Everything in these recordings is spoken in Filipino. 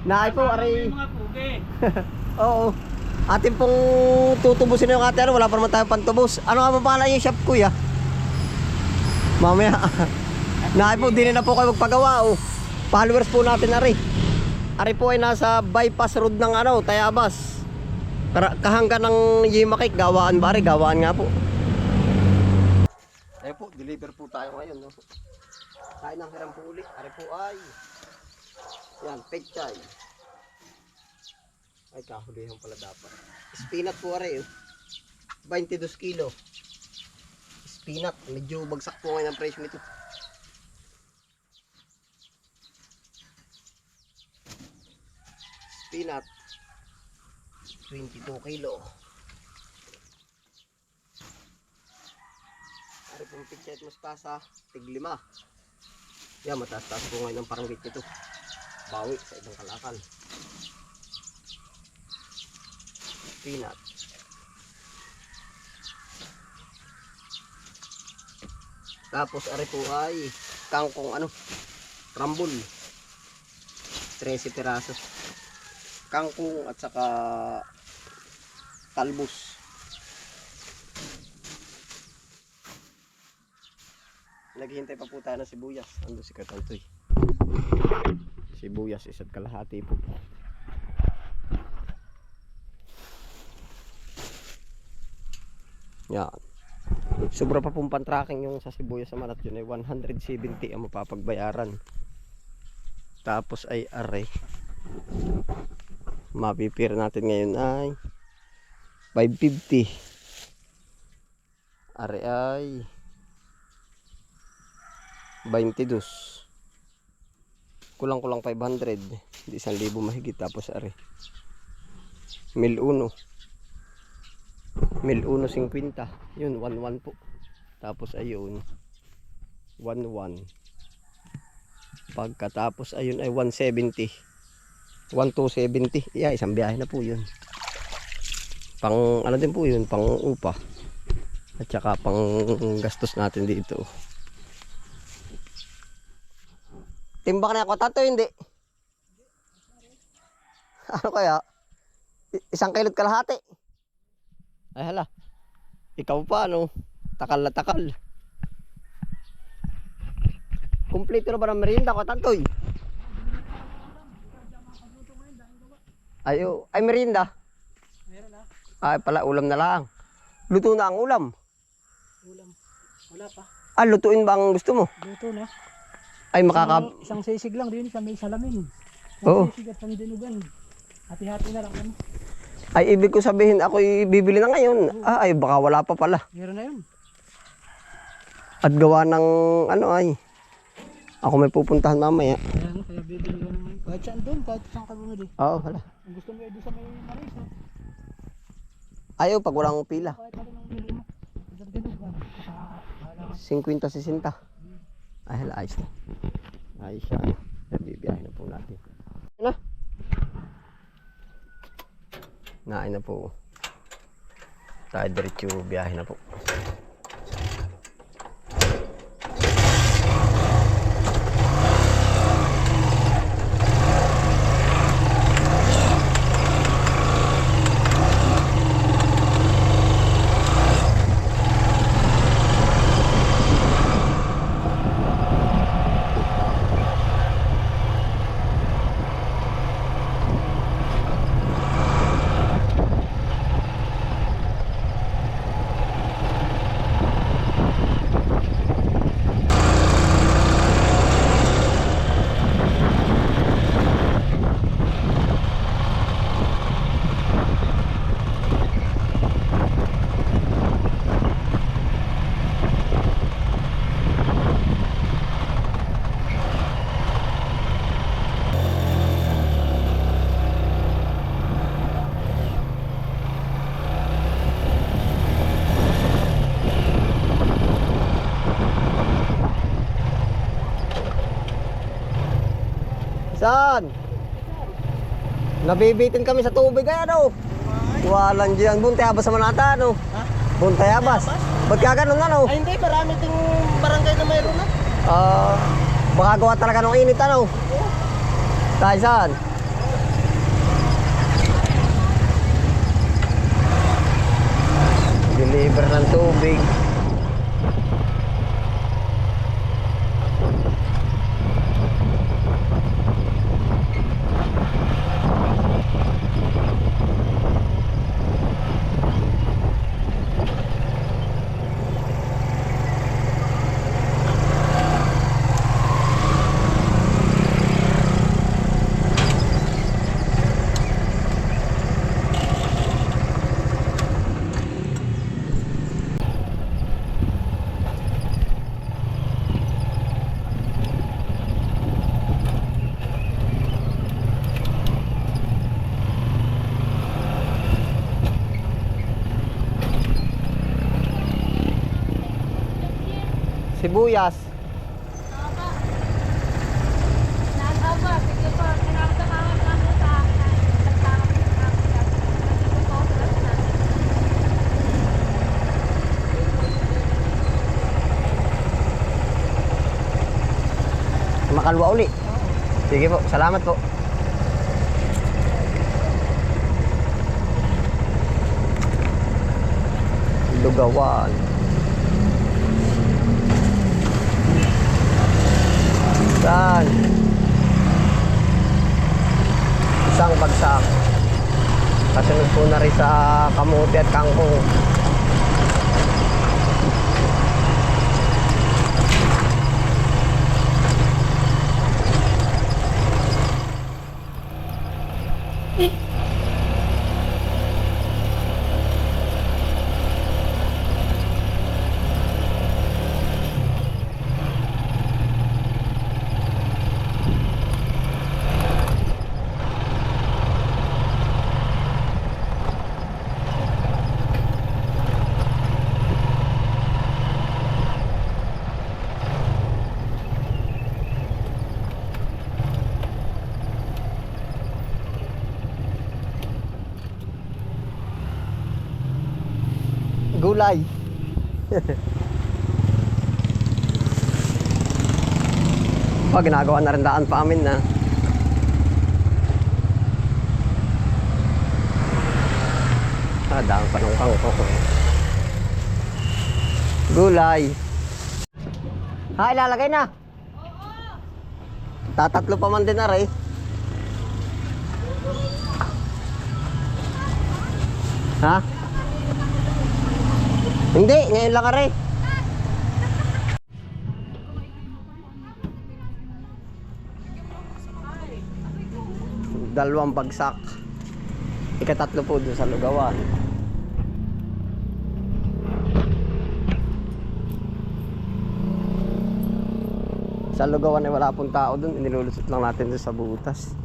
Naay po, aray. Mga pugi. Oo. Atin pong tutubusin na yung ate, wala pa naman tayong pantubos. Ano nga mapala yung shop kuya? Mamaya. Naay po, din na po kayo magpagawa. Oh. Followers po natin aray. Aray po ay nasa bypass road ng Tayabas. Kahanggan ng Yimakik, gawaan ba? Gawaan nga po. Ayun po, deliver po tayo ngayon. No? Tayo ng hirang po ulit. Aray po ay yan, pechay. Ay, kahulihan pala dapat. Spinat po aray. 22 kilo. Spinat. Medyo bagsak po ngayon ang presyo nito. Spinat. 22 kilo. Ari pong pichet mustasa, tig 5. Yan, mataas-taas po ngayon ang paranggit nito. Bawi sa ibang kalakal. Peanut. Tapos ari po ay kangkong rambol. 13 pirasos. Kangkong at saka talbos. Naghihintay pa po tayo ng sibuyas. Ando si Katantoy. Sibuyas isa't kalahati po. Yan. Sobra pa pong pan-tracking yung sa sibuyas sa malat. Yun ay 170 ang mapapagbayaran. Tapos ay aray. Mapipira natin ngayon ay 550. Are ay 22. Kulang-kulang 500. Hindi 1,000 mahigit. Tapos are 1,001. 1,050. Yun, 1,1 po. Tapos ayun 1,1. Pagkatapos ayun ay 170. 1,270. Yeah, isang biyahe na po yun. Pang din po yun, pang upa. At saka pang gastos natin dito. Timbak na ako tato, hindi? Ano kaya? 1 kilot kalahati. Ay hala. Ikaw pa takal na takal. Kumpleto na ba ng merienda ko tantoy? Ay merienda. Meron na. Ay pala, ulam na lang. Luto na ang ulam. Ulam. Wala pa. Lutuin ba ang gusto mo? Luto na. Ay Isang sisig lang din sa may salamin. Oo. Sisig at dinugan. Hati-hati na lang. Ay ibig ko sabihin ako'y bibili na ngayon. Ay baka wala pa pala. Meron na yun. At gawa ng ako may pupuntahan mamaya. Ayan, kaya bibili ko naman. Kahit saan doon, kahit saan ka bumili. Oo, hala. Kung gusto mo doon sa may maris, Ayaw pag walang pila. kahit ano nang bili mo. Dinugan. 50-60. Ay hala, ayos na. Ayos siya. Bibiyahin na po natin. Nain na po. Tayo diretso biyahe na po. Saan? Nabibitin kami sa tubig ay Walang diyan. Buntayabas sa Manata Ha? Buntayabas. Ba't ka ganun Ay hindi, marami ting barangay na mayroon na. Baka gawa talaga ng init Tayo saan? Deliver ng tubig. Sibuyas. Makalwa uli. Sige po, salamat po. Lugawan. Saan? Isang bagsak. Kasunod po na rin sa kamuti at kangkong. Gulay. Pag ginagawa na rin daan pa amin na. Daan pa ng kangkong. Gulay. Ha, ilalagay na. Tatatlo pa man din na rin. Ha? Hindi, ngayon lang are. Dalawang bagsak. Ikatatlo po doon sa lugawan. Sa lugawan ay wala pong tao doon. Inilulusot lang natin doon sa butas.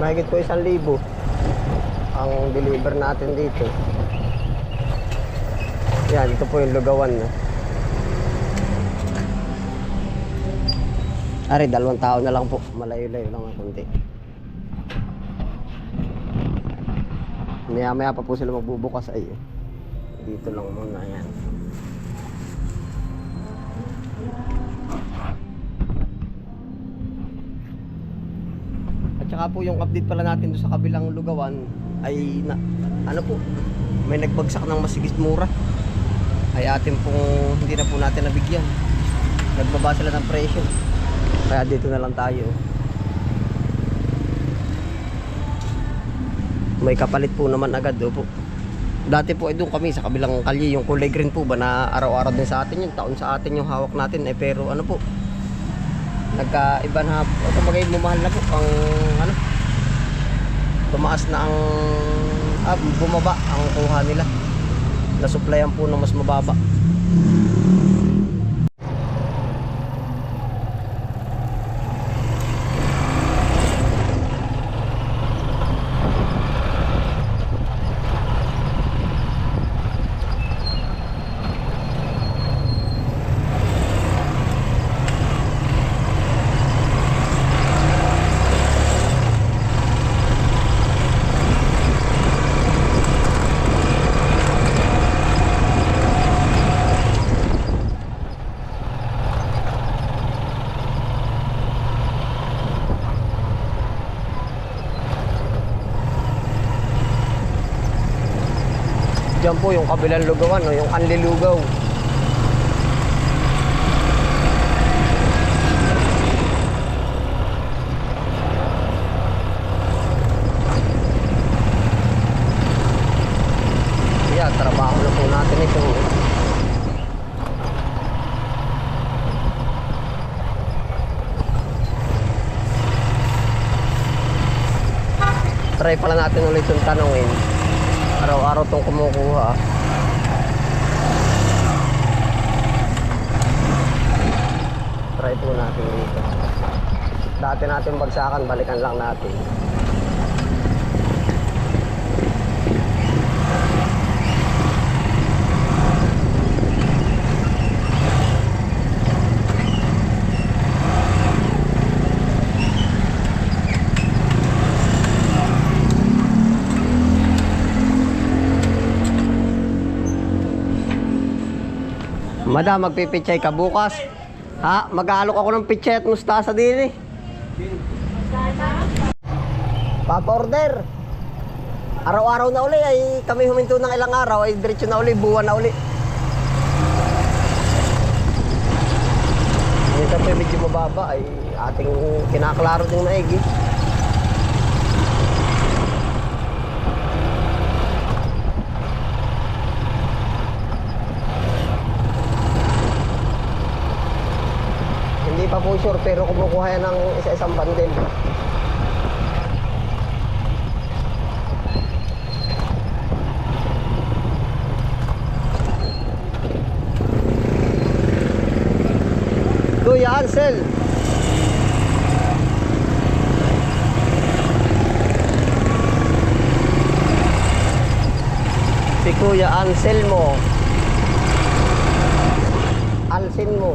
Mahigit po 1,000 ang deliver natin dito. Yan, ito po yung lugawan na. Ari, 2 tao na lang po. Malayo-layo lang ang konti. Maya-maya pa po sila magbubukas ay. Dito lang muna yan. Tsaka po yung update pala natin doon sa kabilang lugawan ay ano po, may nagbagsak ng masigit mura. Ay atin pong hindi na po natin nabigyan. Nagbaba sila ng presyo. Kaya dito na lang tayo. May kapalit po naman agad po. Dati po ay doon kami sa kabilang kalye, yung kulay green po ba na araw-araw din sa atin, yung taon sa atin yung hawak natin eh, pero ano po, nagkaiba na po. Kumbaga mamahal na po ang ano, tumaas na ang bumaba ang kuha nila. Nasupplyan po ng mas mababa. Diyan po yung kabilang lugawan, no? Yung Anlilugaw. Yeah, trabaho na po natin ito. Try pala natin ulit yung tanongin. Araw-araw itong kumukuha. Try po natin dito. Dati natin bagsakan, balikan lang natin. Madam, magpipichay ka bukas. Ha? Mag-aalok ako ng pichay at mustasa din eh. Papa-order. Araw-araw na uli ay kami huminto ng ilang araw ay diretso na uli, buwan na uli. Minsan pa medyo mababa ay ating kinaklaro din maigi. Hindi pa po sure pero kumukuha yan ng isa-isang bundle. Kuya Ansel. Si Kuya Ansel mo. Alsin mo.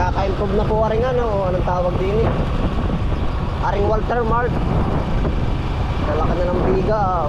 Kakaimprove na po aring anong tawag din eh. Aring Walter Mark. Kalaki na ng bigaw.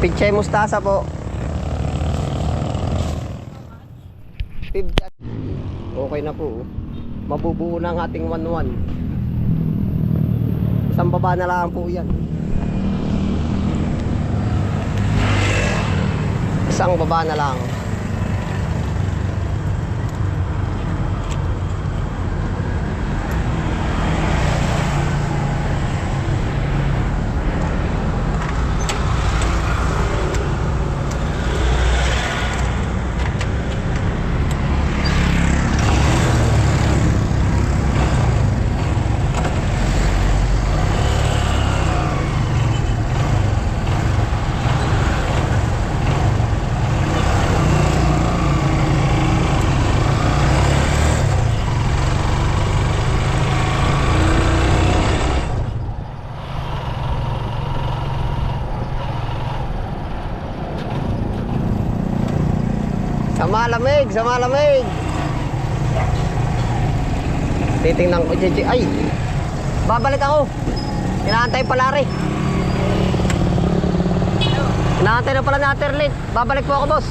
Pichay mustasa po. 50. Okay na po. Mabubuo na ang ating 1-1. Isang baba na lang po yan. Isang baba na lang. Sa malamig. Titingnan ko, Jeje. Ay, babalik ako. Inaantay pala rin. Inaantay na pala na Terlit. Babalik po ako, boss.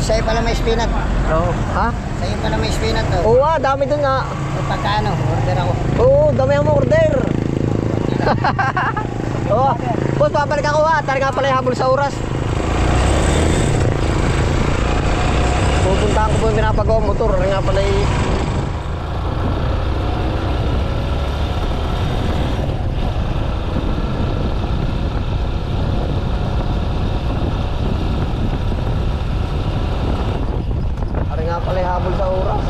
Sa'yo pala may spinat. Oo. Ha? Sa'yo pala may spinat to. Oo, dami dun nga. Pagkano, order ako. Oo, dami ang order. Oo. Boss, babalik ako ha. Tara nga pala yung habol sa oras. Pupuntahan ko po yung pinapagawang motor. Ano nga pala yung... Ano nga pala yung habol sa oras.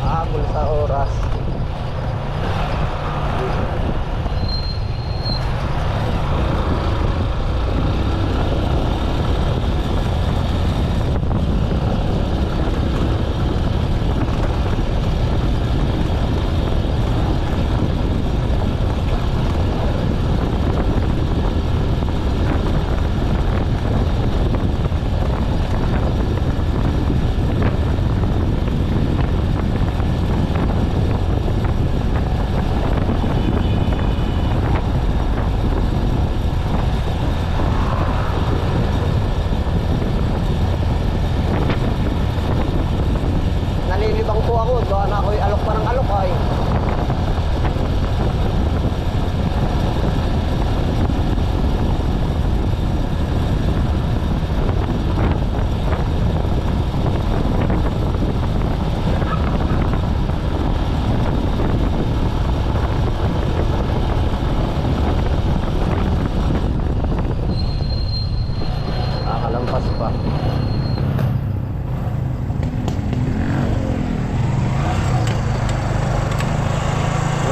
Habol sa oras. Nalilibang po ako. Doon ako'y alok pa ng alok ay. Nakalampas pa.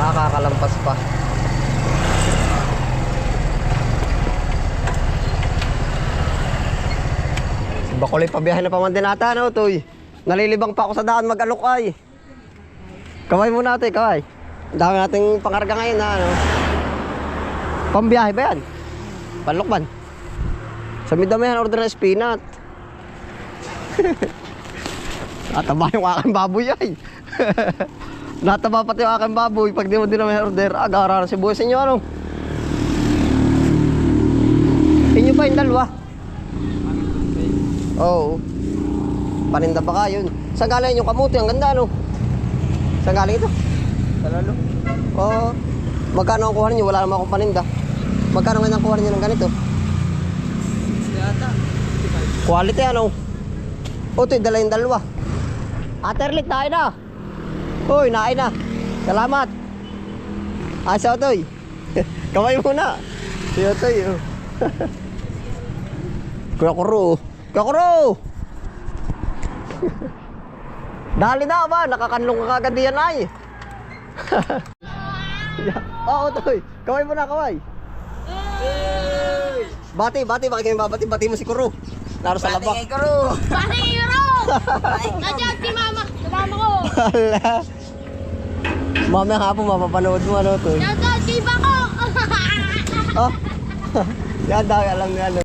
Nakakalampas pa. Bakulay pabiyahe na paman din ata, no, Toy? Nalilibang pa ako sa daan mag-alok ay. Kaway muna natin, kaway. Ang dami nating pangarga ngayon na, ano. Pambiyahe ba yan? Panlokban. Sa midamihan order na spinat. Nataba yung aking baboy ay. Nataba pati yung aking baboy pag di mo din naman order. Agara na si buhay sa inyo, ano? Inyo pa yung dalawa? Oo. Paninda ba ka yun? Saan galing yung kamuti? Ang ganda, no? Saan galing ito? Talalo. Oo. Magkano ang kuha niyo? Wala naman akong paninda. Magkano nga ang kuha niyo ng ganito? Yata. Quality, ano? O, ito'y dala yung dalawa. Aterlik, nain na. Uy, nain na. Salamat. Si Otoy. Kamay muna. Si Otoy, oh. Kuya Kuro. Kuya Kuro! Dali na ba? Nakakanlong ka kagad diyan ay. Oo, Otoy. Kamay muna, kamay. Bati, bakit kayo babati? Bati mo si Kuro. Naro sa labak. Kay Kuro. Pati hero! Nandiyan si mama. Kasama ko. Hala. Mamaya nga po, mapapanood mo ano to. Nandiyan si Bako. Oh. Yan daw, alam niya ano.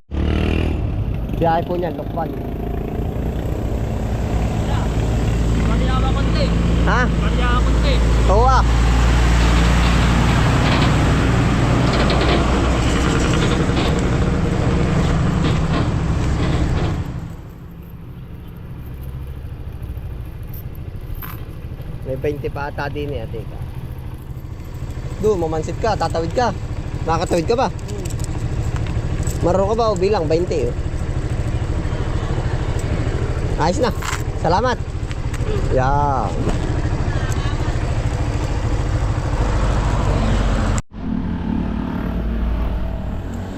Biyahe po niyan, Lokban. Pati konti. Ha? Pati konti. Oo ah. May 20 pa ata din eh, ate ka. Doon, mamansit ka, tatawid ka. Nakakatawid ka ba? Marunong ka ba o bilang? 20 oh. Ayos na. Salamat. Yeah.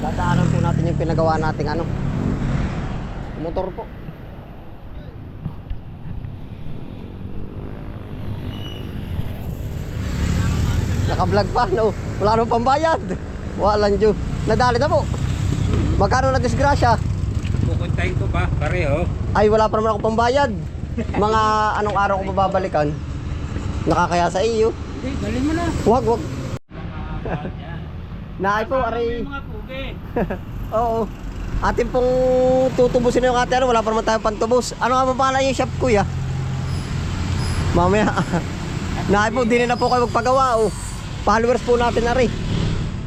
Dadaanan po natin yung pinagawa nating ano. Motor po. Naka-vlog pa, no? Wala nang pambayad. Walang dyo. Nadali na po. Magkano na disgrasya? Pupuntahin ko pa, pareho. Ay, wala pa naman ako pambayad. Mga anong araw ko mababalikan. Nakakaya sa iyo. Eh, dali mo na. Wag. Naay po, aray. Mga pugi. Oo. Atin pong tutubusin na yung ate, ano? Wala pa naman tayong pantubos. Ano nga ba pangalan yung shop, kuya? Mamaya. Naay po, din na po kayo magpagawa, oh. Followers po natin, ari.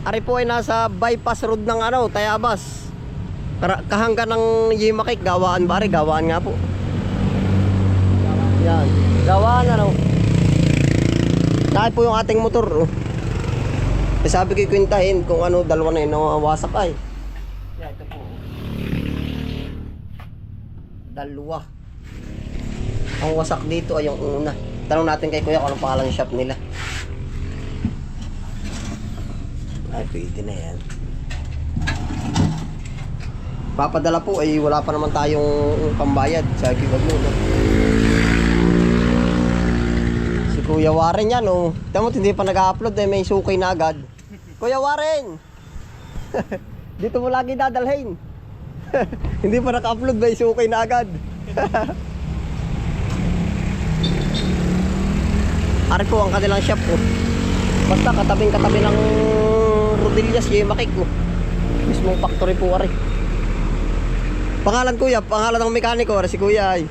Ari po ay nasa bypass road ng ano, Tayabas. Kahanggan ng Yimakik, gawaan ba, ari? Gawaan nga po. Yan. Gawaan, ano. Naay po yung ating motor, oh. Eh, sabi ko kwintahin kung ano, dalawa na yun, wasak ay. Yan, ito po. Dalawa. Ang wasak dito ay yung una. Tanong natin kay kuya kung anong pangalan ng shop nila. Ay, pwede na yan. Papadala po ay wala pa naman tayong pambayad sa Kibag no? Si Kuya Warren yan, oh. Tama, hindi pa nag-upload eh, may sukay na agad. Kuya Warren! Dito mo lagi dadalhin. Hindi pa naka-upload, may sukay na agad. Ari po ang kanilang shop po. Basta katabing-katabi ng Rodillas, Yimakik po. Mismong factory po ari. Pangalan kuya, pangalan ng mekaniko ari si kuya ay.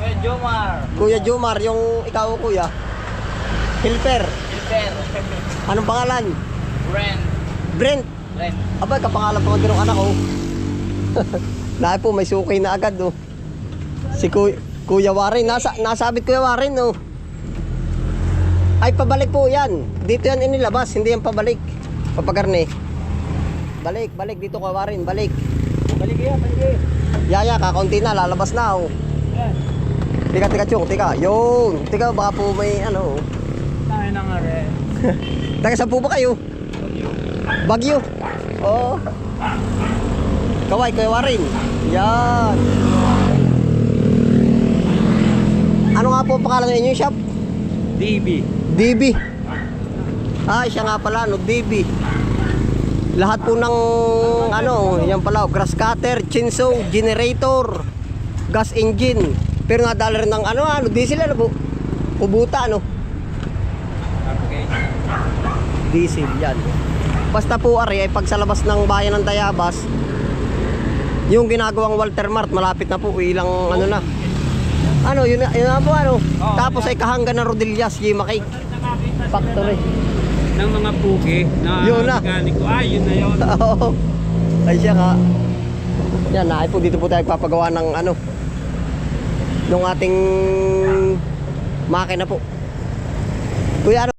Kuya Jomar. Kuya Jomar, yung ikaw kuya. Hilper. Hilper. Anong pangalan? Brent. Brent. Brent. Abay, kapangalan pa ng anak ko. Dahil po may sukay na agad oh. Si Kuya Warren, nasabit Kuya Warren oh. Ay, pabalik po yan. Dito yan inilabas, hindi yan pabalik. Papagarne. Balik dito Kuya Warren, balik. Balik yan, balik. Yaya, kakaunti na, lalabas na oh. Yan. Tika chong, tika. Yun. Tika, baka po may ano oh. Tayo na nga rin. Taga saan po ba kayo? Bagyo. Oo. Kaway, Kuya Warren. Yan. Ano nga po ang pangalan ng inyong shop? DB. DB. Ay, siya nga pala, no, DB. Lahat po ng ano, yan pala, grass cutter, chainsaw, generator, gas engine. Pero nadala rin ng ano, diesel ano po? Kubuta, ano? Okay. Diesel, yan. Basta po ari, ay pag sa labas ng bayan ng Tayabas, yung ginagawang Walter Mart, malapit na po, ilang ano na. Ano, yun na po ano. Tapos ay kahanggan ng Rodillas, Yimakik Factory. Ng mga pugi na Yun na. mekaniko. Yun na yun. Oo. Ay siya nga. Yan, ay po dito po tayo papagawa ng ano, nung ating makina po. Kuya, ano?